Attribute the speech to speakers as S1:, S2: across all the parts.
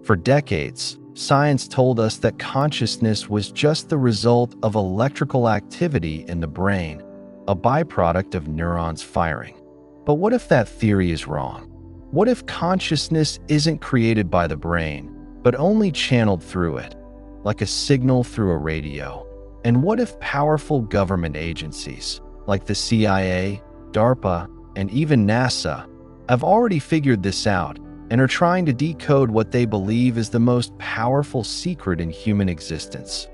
S1: For decades, science told us that consciousness was just the result of electrical activity in the brain, a byproduct of neurons firing. But what if that theory is wrong? What if consciousness isn't created by the brain, but only channeled through it, like a signal through a radio? And what if powerful government agencies, like the CIA, DARPA, and even NASA, have already figured this out and are trying to decode what they believe is the most powerful secret in human existence?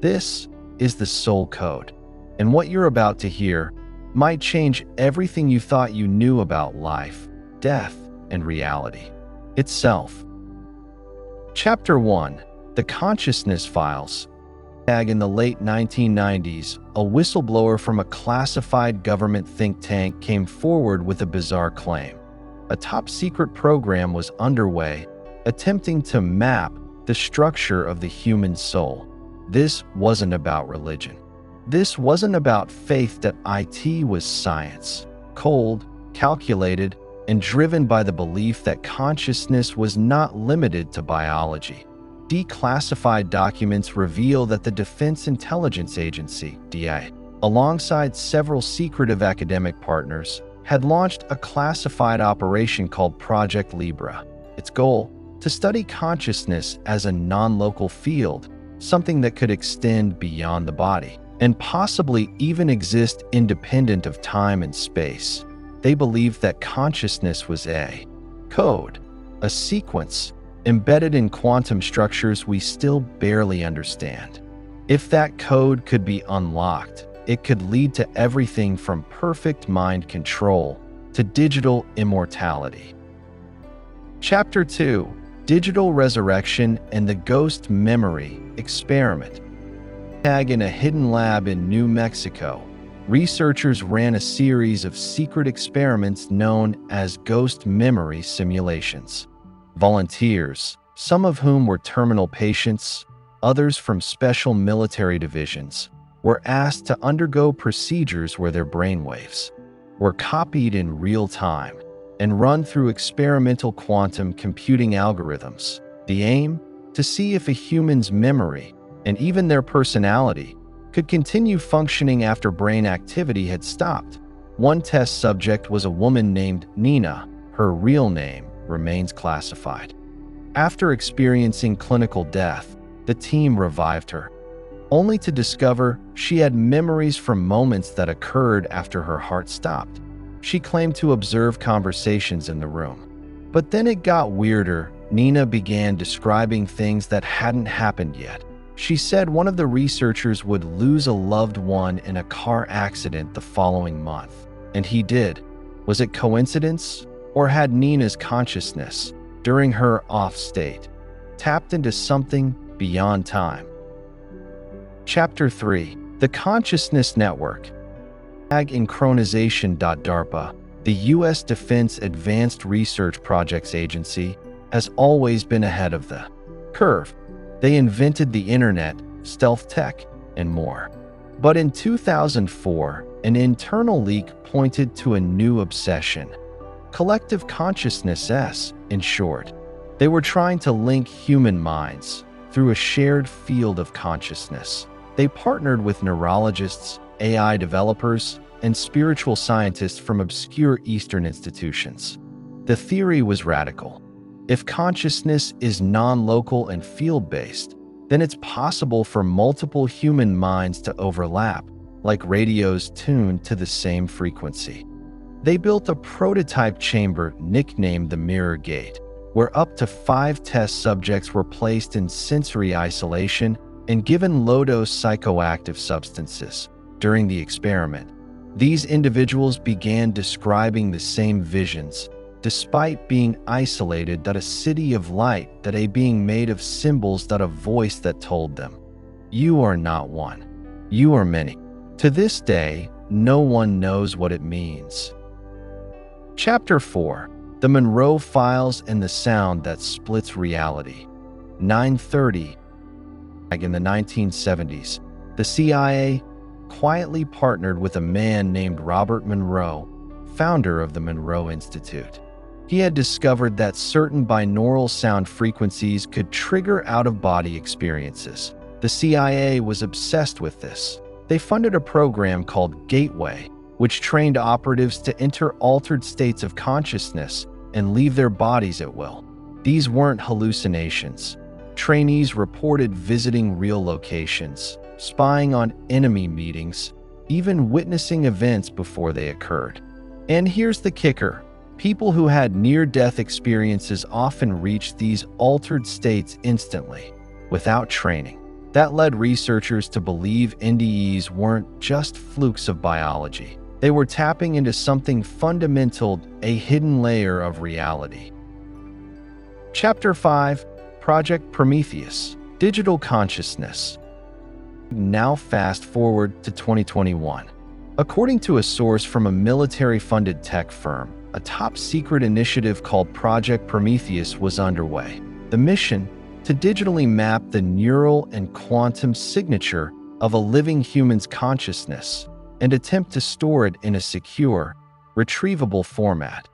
S1: This is the soul code, and what you're about to hear might change everything you thought you knew about life, death, and reality itself. Chapter 1. The Consciousness Files. In the late 1990s, a whistleblower from a classified government think tank came forward with a bizarre claim. A top-secret program was underway, attempting to map the structure of the human soul. This wasn't about religion. This wasn't about faith. That it was science, cold, calculated, and driven by the belief that consciousness was not limited to biology. Declassified documents reveal that the Defense Intelligence Agency, DIA, alongside several secretive academic partners, had launched a classified operation called Project Libra. Its goal: to study consciousness as a non-local field, something that could extend beyond the body, and possibly even exist independent of time and space. They believed that consciousness was a code, a sequence, embedded in quantum structures we still barely understand. If that code could be unlocked, it could lead to everything from perfect mind control to digital immortality. Chapter 2. Digital Resurrection and the Ghost Memory Experiment. In a hidden lab in New Mexico, researchers ran a series of secret experiments known as ghost memory simulations. Volunteers, some of whom were terminal patients, others from special military divisions, were asked to undergo procedures where their brainwaves were copied in real time and run through experimental quantum computing algorithms. The aim? To see if a human's memory, and even their personality, could continue functioning after brain activity had stopped. One test subject was a woman named Nina. Her real name remains classified. After experiencing clinical death, the team revived her, only to discover she had memories from moments that occurred after her heart stopped. She claimed to observe conversations in the room. But then it got weirder. Nina began describing things that hadn't happened yet. She said one of the researchers would lose a loved one in a car accident the following month. And he did. Was it coincidence? Or had Nina's consciousness, during her off state, tapped into something beyond time? Chapter 3. The Consciousness Network. Synchronization.DARPA, the U.S. Defense Advanced Research Projects Agency, has always been ahead of the curve. They invented the internet, stealth tech, and more. But in 2004, an internal leak pointed to a new obsession. Collective consciousness, in short. They were trying to link human minds through a shared field of consciousness. They partnered with neurologists, AI developers, and spiritual scientists from obscure Eastern institutions. The theory was radical. If consciousness is non-local and field-based, then it's possible for multiple human minds to overlap, like radios tuned to the same frequency. They built a prototype chamber nicknamed the Mirror Gate, where up to 5 test subjects were placed in sensory isolation and given low-dose psychoactive substances. During the experiment, these individuals began describing the same visions, despite being isolated. That a city of light, that a being made of symbols, that a voice that told them, "You are not one, you are many." To this day, no one knows what it means. Chapter 4. The Monroe Files and the Sound That Splits Reality. 9:30. In the 1970s, the CIA quietly partnered with a man named Robert Monroe, founder of the Monroe Institute. He had discovered that certain binaural sound frequencies could trigger out-of-body experiences. The CIA was obsessed with this. They funded a program called Gateway, which trained operatives to enter altered states of consciousness and leave their bodies at will. These weren't hallucinations. Trainees reported visiting real locations, spying on enemy meetings, even witnessing events before they occurred. And here's the kicker. People who had near-death experiences often reached these altered states instantly, without training. That led researchers to believe NDEs weren't just flukes of biology. They were tapping into something fundamental, a hidden layer of reality. Chapter 5, Project Prometheus, Digital Consciousness. Now fast forward to 2021. According to a source from a military-funded tech firm, a top-secret initiative called Project Prometheus was underway. The mission, to digitally map the neural and quantum signature of a living human's consciousness and attempt to store it in a secure, retrievable format.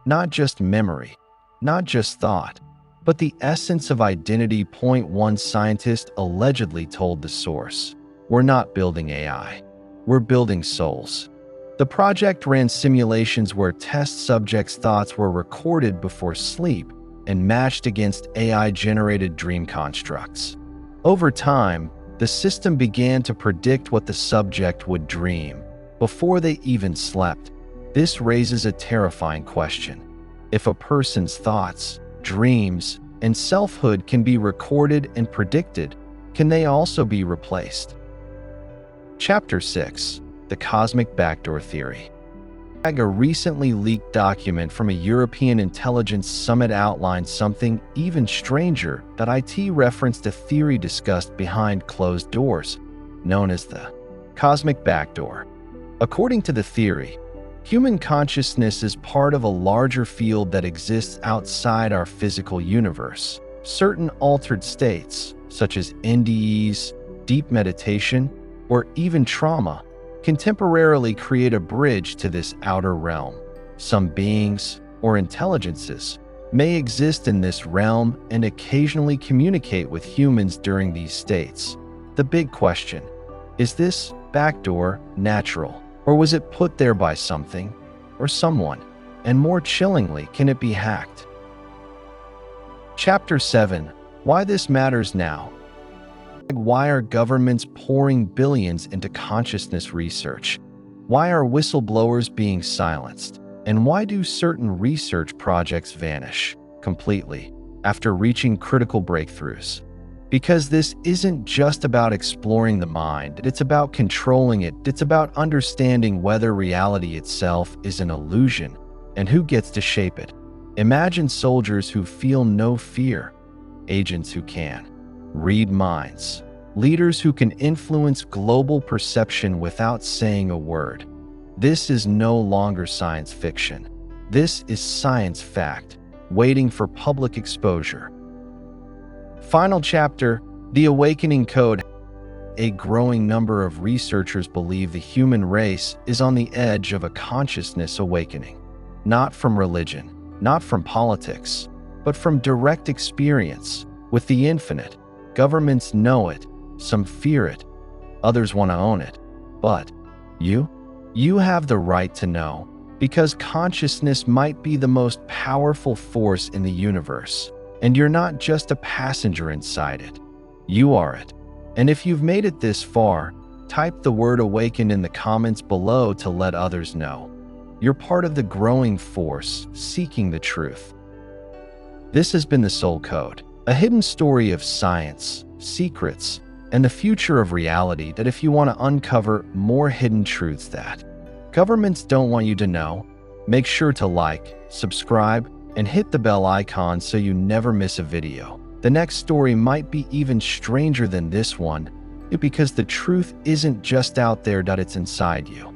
S1: Not just memory, not just thought, but the essence of identity. One scientist allegedly told the source, "We're not building AI, we're building souls." The project ran simulations where test subjects' thoughts were recorded before sleep and matched against AI-generated dream constructs. Over time, the system began to predict what the subject would dream before they even slept. This raises a terrifying question. If a person's thoughts, dreams, and selfhood can be recorded and predicted, can they also be replaced? Chapter 6, The Cosmic Backdoor Theory. A recently leaked document from a European intelligence summit outlined something even stranger. That IT referenced a theory discussed behind closed doors, known as the cosmic backdoor. According to the theory, human consciousness is part of a larger field that exists outside our physical universe. Certain altered states, such as NDEs, deep meditation, or even trauma, can temporarily create a bridge to this outer realm. Some beings, or intelligences, may exist in this realm and occasionally communicate with humans during these states. The big question, is this backdoor natural, or was it put there by something or someone? And more chillingly, can it be hacked? Chapter 7, Why This Matters Now. Why are governments pouring billions into consciousness research? Why are whistleblowers being silenced? And why do certain research projects vanish completely after reaching critical breakthroughs? Because this isn't just about exploring the mind, it's about controlling it. It's about understanding whether reality itself is an illusion and who gets to shape it. Imagine soldiers who feel no fear, agents who can read minds, leaders who can influence global perception without saying a word. This is no longer science fiction. This is science fact, waiting for public exposure. Final chapter, The Awakening Code. A growing number of researchers believe the human race is on the edge of a consciousness awakening. Not from religion, not from politics, but from direct experience with the infinite. Governments know it, some fear it, others want to own it. But you have the right to know, because consciousness might be the most powerful force in the universe, and you're not just a passenger inside it. You are it. And if you've made it this far, type the word awaken in the comments below to let others know. You're part of the growing force seeking the truth. This has been the Soul Code, a hidden story of science, secrets, and the future of reality. That if you want to uncover more hidden truths that governments don't want you to know, make sure to like, subscribe, and hit the bell icon so you never miss a video. The next story might be even stranger than this one, because the truth isn't just out there, it's inside you.